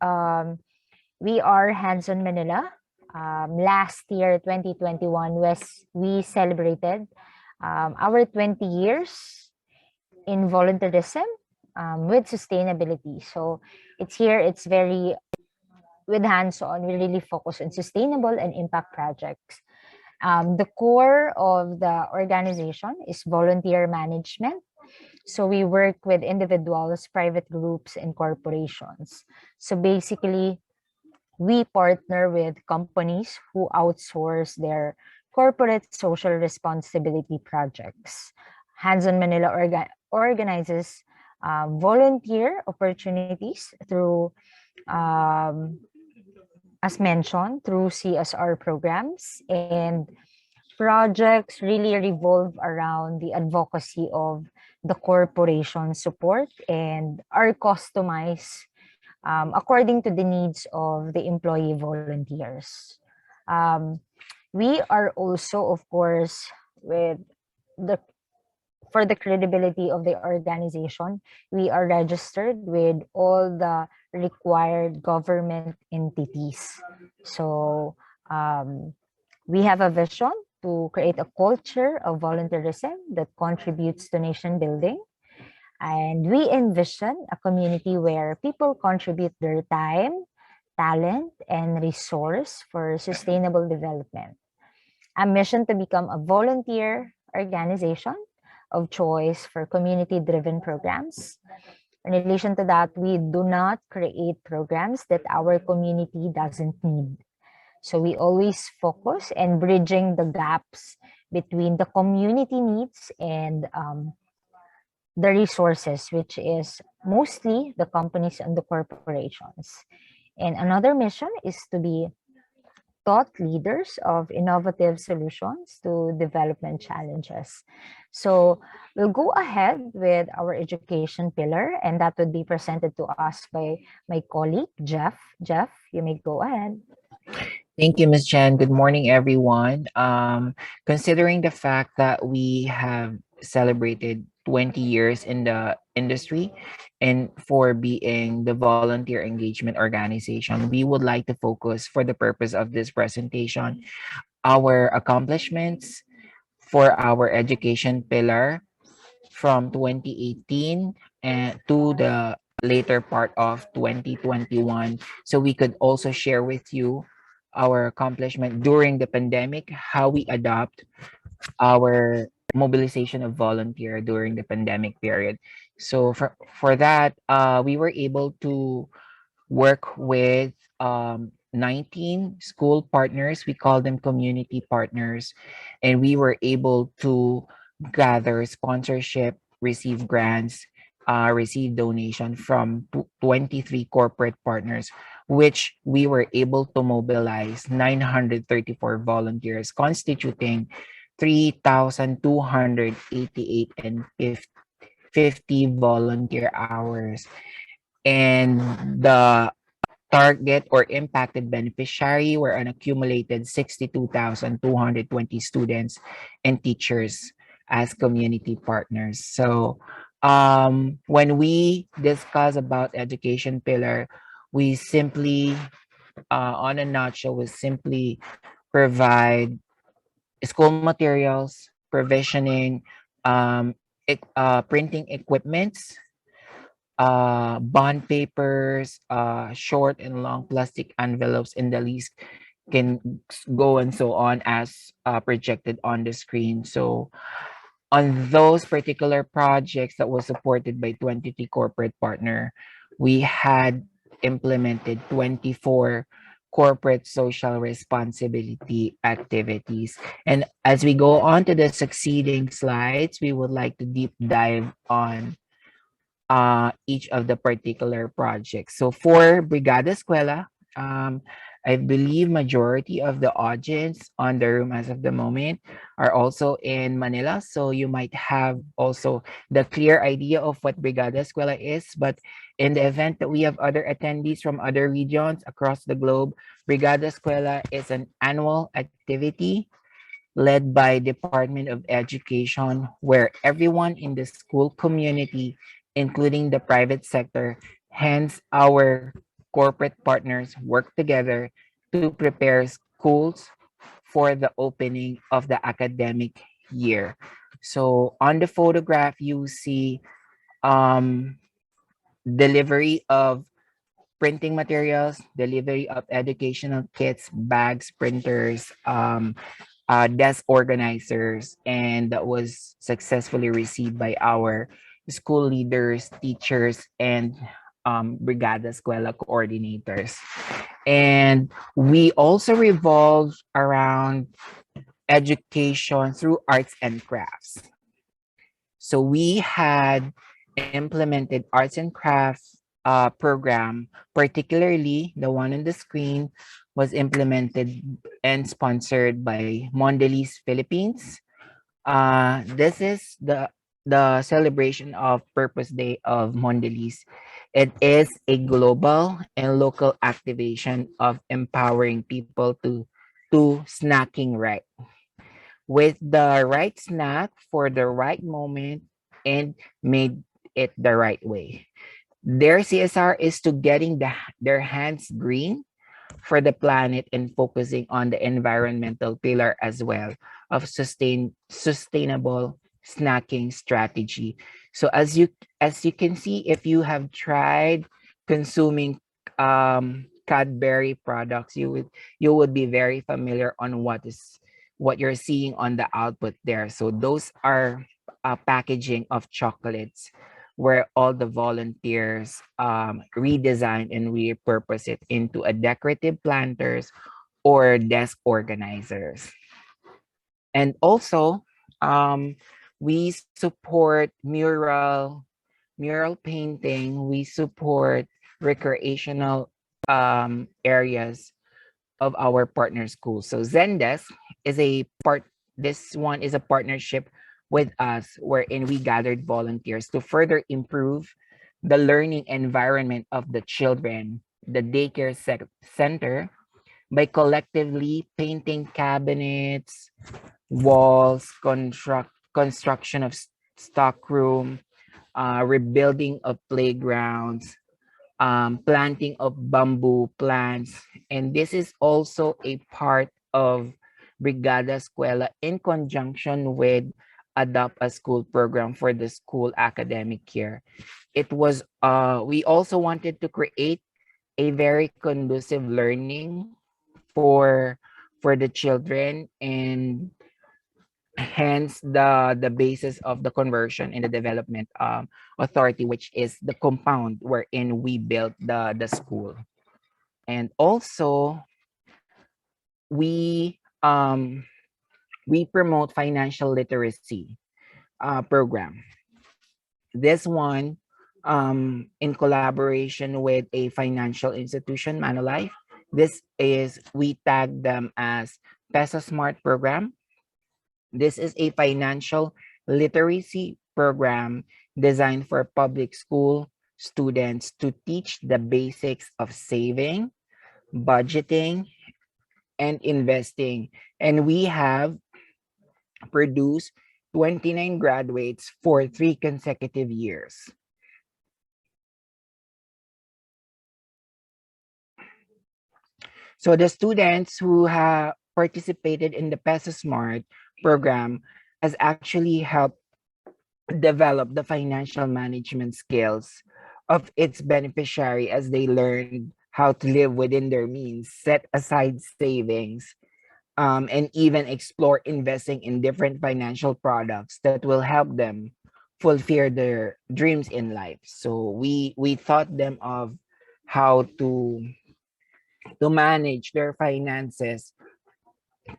we are Hands-on Manila. Last year, 2021, we celebrated our 20 years in volunteerism with sustainability. So it's very, with hands-on, we really focus on sustainable and impact projects. The core of the organization is volunteer management. So we work with individuals, private groups, and corporations. So basically, we partner with companies who outsource their corporate social responsibility projects. Hands on Manila organizes volunteer opportunities through, um, as mentioned, through CSR programs, and projects really revolve around the advocacy of the corporation support and are customized according to the needs of the employee volunteers. Um, we are also, of course, with the for the credibility of the organization, we are registered with all the required government entities. So we have a vision to create a culture of volunteerism that contributes to nation building. And we envision a community where people contribute their time, talent, and resource for sustainable development. A mission to become a volunteer organization of choice for community-driven programs. In relation to that, we do not create programs that our community doesn't need. So we always focus and bridging the gaps between the community needs and the resources, which is mostly the companies and the corporations. And another mission is to be thought leaders of innovative solutions to development challenges. So we'll go ahead with our education pillar, and that would be presented to us by my colleague, Jeff. Jeff, you may go ahead. Thank you, Ms. Chen. Good morning, everyone. Considering the fact that we have celebrated 20 years in the industry and for being the volunteer engagement organization, we would like to focus for the purpose of this presentation, our accomplishments for our education pillar from 2018 and to the later part of 2021. So we could also share with you our accomplishment during the pandemic, how we adopt our mobilization of volunteer during the pandemic period. So for that, we were able to work with 19 school partners. We call them community partners. And we were able to gather sponsorship, receive grants, receive donation from 23 corporate partners, which we were able to mobilize 934 volunteers, constituting 3,288 and 50 volunteer hours. And the target or impacted beneficiary were an accumulated 62,220 students and teachers as community partners. So when we discuss about education pillar, we simply, on a nutshell, we simply provide school materials, provisioning, printing equipments, bond papers, short and long plastic envelopes, and the list can go and so on as projected on the screen. So on those particular projects that was supported by 23 corporate partner, we had implemented 24 corporate social responsibility activities. And as we go on to the succeeding slides, we would like to deep dive on each of the particular projects. So for Brigada Escuela, I believe majority of the audience on the room as of the moment are also in Manila. So you might have also the clear idea of what Brigada Escuela is. But in the event that we have other attendees from other regions across the globe, Brigada Escuela is an annual activity led by Department of Education, where everyone in the school community, including the private sector, hence our corporate partners work together to prepare schools for the opening of the academic year. So on the photograph, you see um, delivery of printing materials, delivery of educational kits, bags, printers, desk organizers, and that was successfully received by our school leaders, teachers, and Brigada Escuela coordinators. And we also revolve around education through arts and crafts. So we had implemented arts and crafts program, particularly the one on the screen was implemented and sponsored by Mondelez Philippines. This is the celebration of Purpose Day of Mondelez. It is a global and local activation of empowering people to snacking right with the right snack for the right moment and made it the right way. Their CSR is to getting their hands green for the planet and focusing on the environmental pillar as well of sustainable snacking strategy. So as you can see, if you have tried consuming Cadbury products, you would be very familiar on what you're seeing on the output there. So those are packaging of chocolates where all the volunteers redesign and repurpose it into a decorative planters or desk organizers. And also, um, we support mural painting. We support recreational areas of our partner schools. So Zendesk is a part. This one is a partnership with us, wherein we gathered volunteers to further improve the learning environment of the children, the daycare center, by collectively painting cabinets, walls, construction of stock room, rebuilding of playgrounds, planting of bamboo plants. And this is also a part of Brigada Escuela in conjunction with Adopt a School program for the school academic year. It was, we also wanted to create a very conducive learning for for the children, and hence the basis of the conversion in the development authority, which is the compound wherein we built the school. And also we um we promote financial literacy program. This one in collaboration with a financial institution, Manulife. This is, we tag them as Peso Smart program. This is a financial literacy program designed for public school students to teach the basics of saving, budgeting, and investing. And we have produced 29 graduates for 3 consecutive years. So the students who have participated in the Peso Smart program has actually helped develop the financial management skills of its beneficiary as they learn how to live within their means, set aside savings, and even explore investing in different financial products that will help them fulfill their dreams in life. So we taught them of how to manage their finances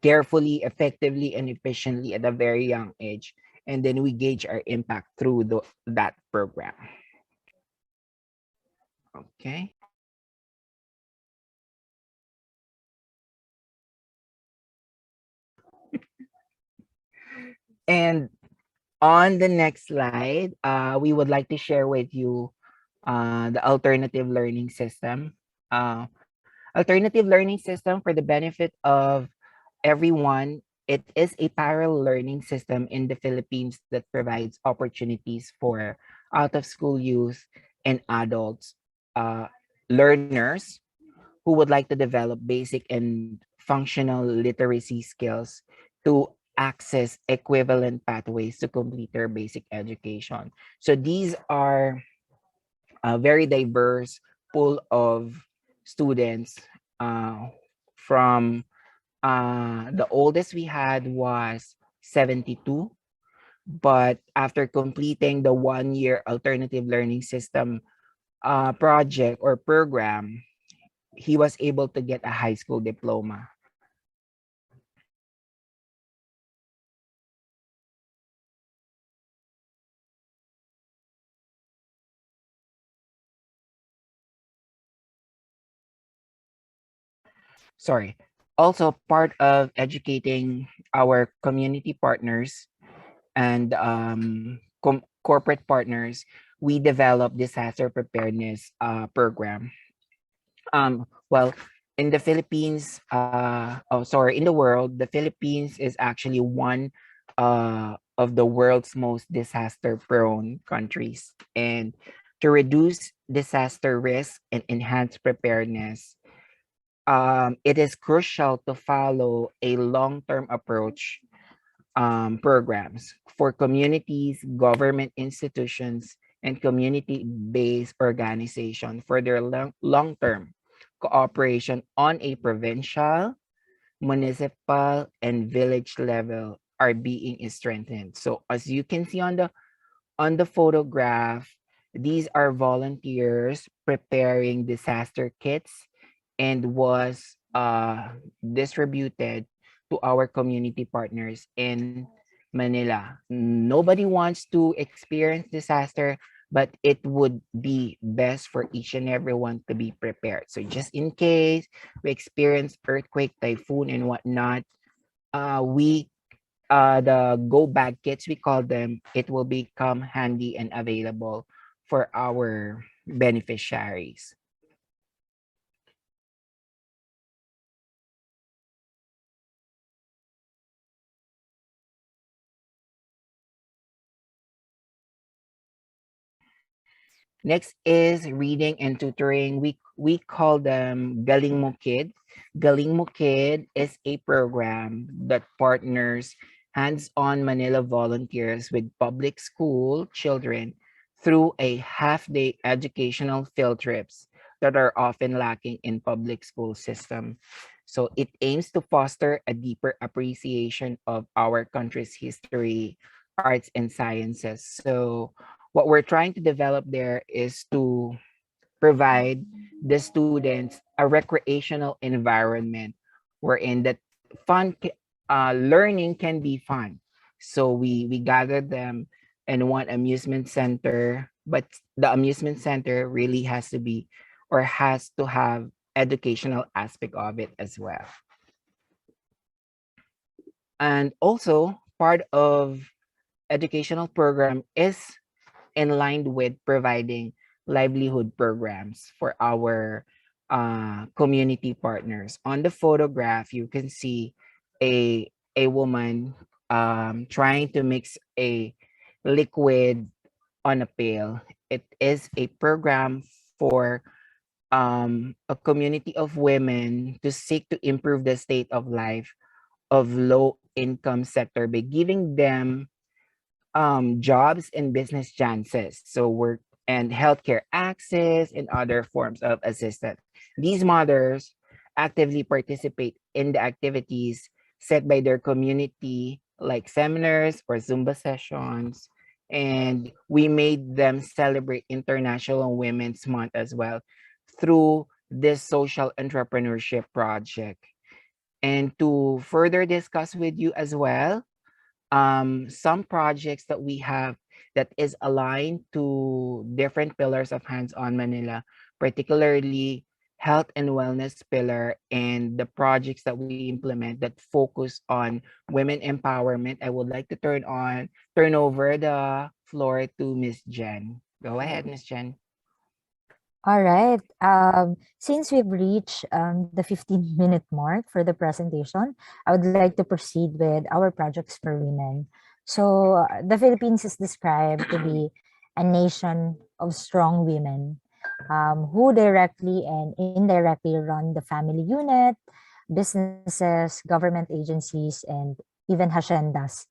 carefully, effectively, and efficiently at a very young age. And then we gauge our impact through that program. Okay. And on the next slide, we would like to share with you the alternative learning system. Alternative learning system for the benefit of everyone. It is a parallel learning system in the Philippines that provides opportunities for out of school youth and adults uh, learners who would like to develop basic and functional literacy skills to access equivalent pathways to complete their basic education. So these are a very diverse pool of students uh, from the oldest we had was 72, but after completing the 1 year alternative learning system project or program, he was able to get a high school diploma. Sorry. Also, part of educating our community partners and corporate partners, we develop disaster preparedness program. Well, in the Philippines, in the world, the Philippines is actually one of the world's most disaster-prone countries. And to reduce disaster risk and enhance preparedness, it is crucial to follow a long-term approach programs for communities, government institutions, and community-based organization for their long-term cooperation on a provincial, municipal, and village level are being strengthened. So as you can see on the photograph, these are volunteers preparing disaster kits and was distributed to our community partners in Manila. Nobody wants to experience disaster, but it would be best for each and everyone to be prepared. So just in case we experience earthquake, typhoon, and whatnot, we the go bag kits we call them, it will become handy and available for our beneficiaries. Next is reading and tutoring. We call them Galing Mo Kid. Galing Mo Kid is a program that partners hands-on Manila volunteers with public school children through a half-day educational field trips that are often lacking in public school system. So it aims to foster a deeper appreciation of our country's history, arts, and sciences. So what we're trying to develop there is to provide the students a recreational environment wherein that learning can be fun. So we gather them in one amusement center, but the amusement center really has to be or has to have educational aspect of it as well. And also part of educational program is in line with providing livelihood programs for our community partners. On the photograph, you can see a woman trying to mix a liquid on a pail. It is a program for a community of women to seek to improve the state of life of low income sector by giving them jobs and business chances. So work and healthcare access and other forms of assistance. These mothers actively participate in the activities set by their community, like seminars or Zumba sessions. And we made them celebrate International Women's Month as well through this social entrepreneurship project. And to further discuss with you as well, some projects that we have that is aligned to different pillars of hands-on Manila, particularly health and wellness pillar and the projects that we implement that focus on women empowerment. I would like to turn over the floor to Miss Jen. Go ahead, Miss Jen. All right. Since we've reached the 15-minute mark for the presentation, I would like to proceed with our projects for women. So, the Philippines is described to be a nation of strong women. who directly and indirectly run the family unit, businesses, government agencies, and even haciendas.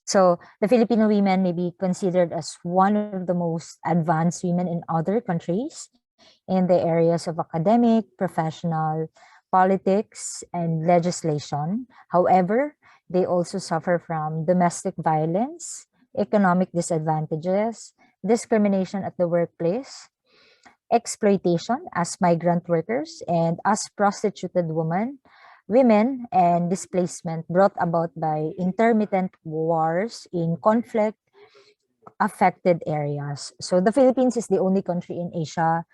So the Filipino women may be considered as one of the most advanced women in other countries in the areas of academic, professional, politics, and legislation. However, they also suffer from domestic violence, economic disadvantages, discrimination at the workplace, exploitation as migrant workers, and as prostituted women, and displacement brought about by intermittent wars in conflict affected areas. So the Philippines is the only country in Asia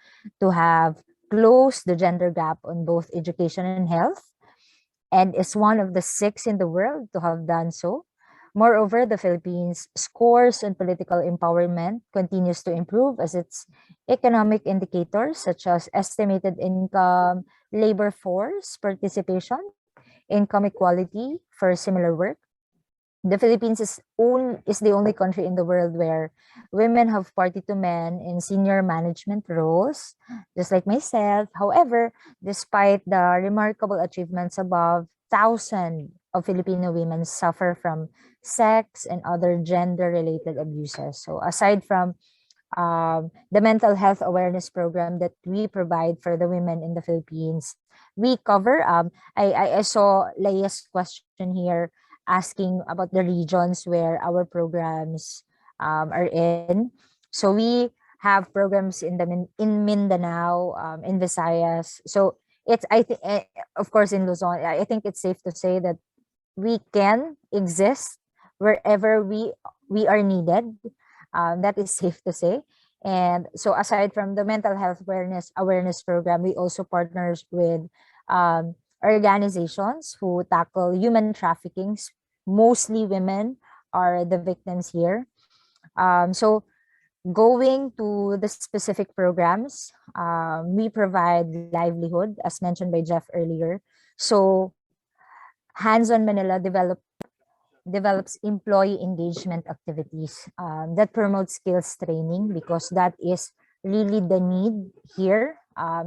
to have closed the gender gap on both education and health, and is one of the 6 in the world to have done so. Moreover, the Philippines' scores on political empowerment continues to improve as its economic indicators such as estimated income, labor force participation, income equality for similar work. The Philippines is the only country in the world where women have party to men in senior management roles, just like myself. However, despite the remarkable achievements above, thousands of Filipino women suffer from sex and other gender-related abuses. So aside from the mental health awareness program that we provide for the women in the Philippines, we cover. I saw Leia's question here asking about the regions where our programs are in. So we have programs in in Mindanao, in Visayas. So it's I think of course in Luzon. I think it's safe to say that we can exist wherever we are needed. That is safe to say. And so aside from the mental health awareness program, we also partners with um, organizations who tackle human trafficking. Mostly women are the victims here. So going to the specific programs, we provide livelihood, as mentioned by Jeff earlier. So Hands on Manila develops employee engagement activities that promote skills training because that is really the need here,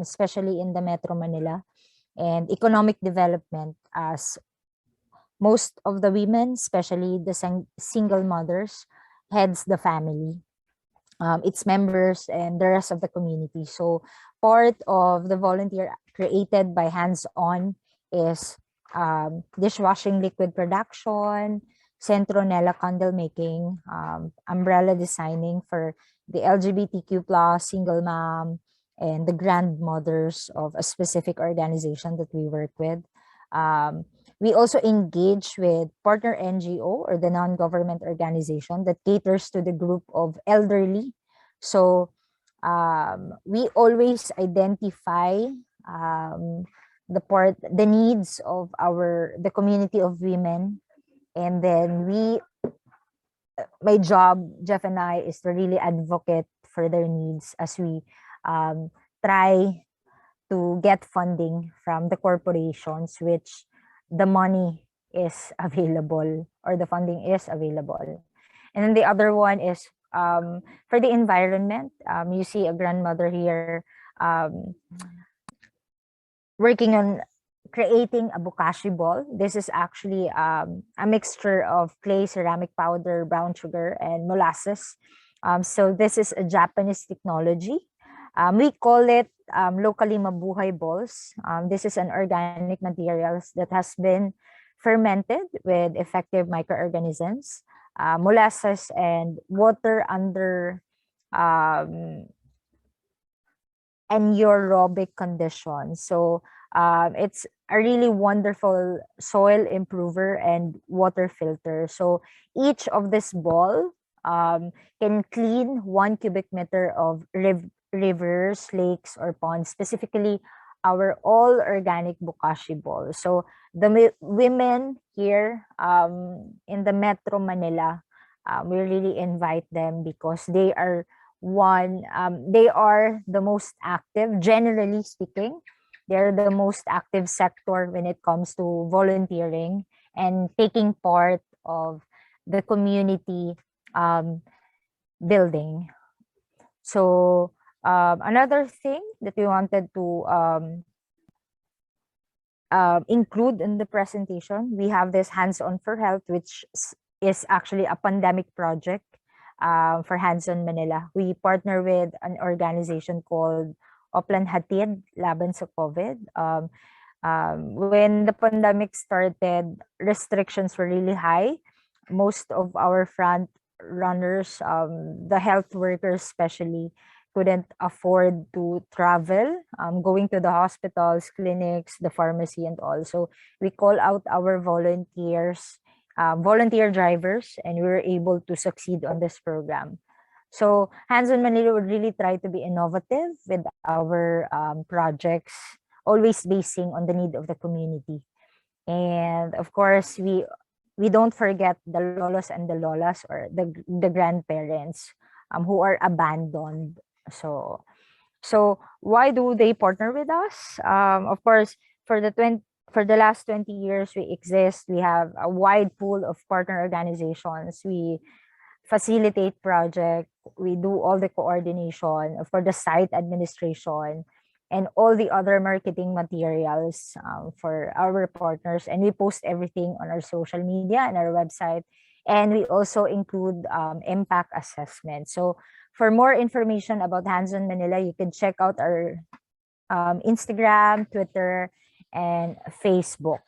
especially in the Metro Manila, and economic development as most of the women, especially the single mothers, heads the family, its members, and the rest of the community. So part of the volunteer created by Hands On is dishwashing liquid production, centronella candle making, umbrella designing for the LGBTQ plus single mom and the grandmothers of a specific organization that we work with. We also engage with partner NGO or the non-government organization that caters to the group of elderly. So we always identify the needs of the community of women, and then my job, Jeff and I, is to really advocate for their needs as we try to get funding from the corporations, which the money is available or the funding is available. And then the other one is for the environment. You see a grandmother here working on creating a bokashi ball. This is actually a mixture of clay, ceramic powder, brown sugar, and molasses. So this is a Japanese technology. We call it locally mabuhay balls. This is an organic materials that has been fermented with effective microorganisms, molasses, and water under um, anaerobic conditions. So it's a really wonderful soil improver and water filter. So each of this ball can clean 1 cubic meter of rivers, lakes, or ponds, specifically our all organic bokashi ball. So the women here in the Metro Manila, we really invite them because they are the most active, generally speaking. They're the most active sector when it comes to volunteering and taking part of the community um, building. So Another thing that we wanted to include in the presentation, we have this Hands-On for Health, which is actually a pandemic project for Hands-On Manila. We partner with an organization called Oplan Hatid Laban sa COVID. When the pandemic started, restrictions were really high. Most of our front runners, the health workers especially, couldn't afford to travel, going to the hospitals, clinics, the pharmacy, and all. So we call out our volunteers, volunteer drivers, and we were able to succeed on this program. So Hands on Manila would really try to be innovative with our projects, always basing on the need of the community. And of course, we don't forget the lolos and the lolas, or the grandparents who are abandoned. So why do they partner with us? Of course, for the last 20 years we exist, we have a wide pool of partner organizations. We facilitate project, we do all the coordination for the site administration and all the other marketing materials for our partners, and we post everything on our social media and our website, and we also include impact assessment. So for more information about Hands on Manila, you can check out our Instagram, Twitter, and Facebook.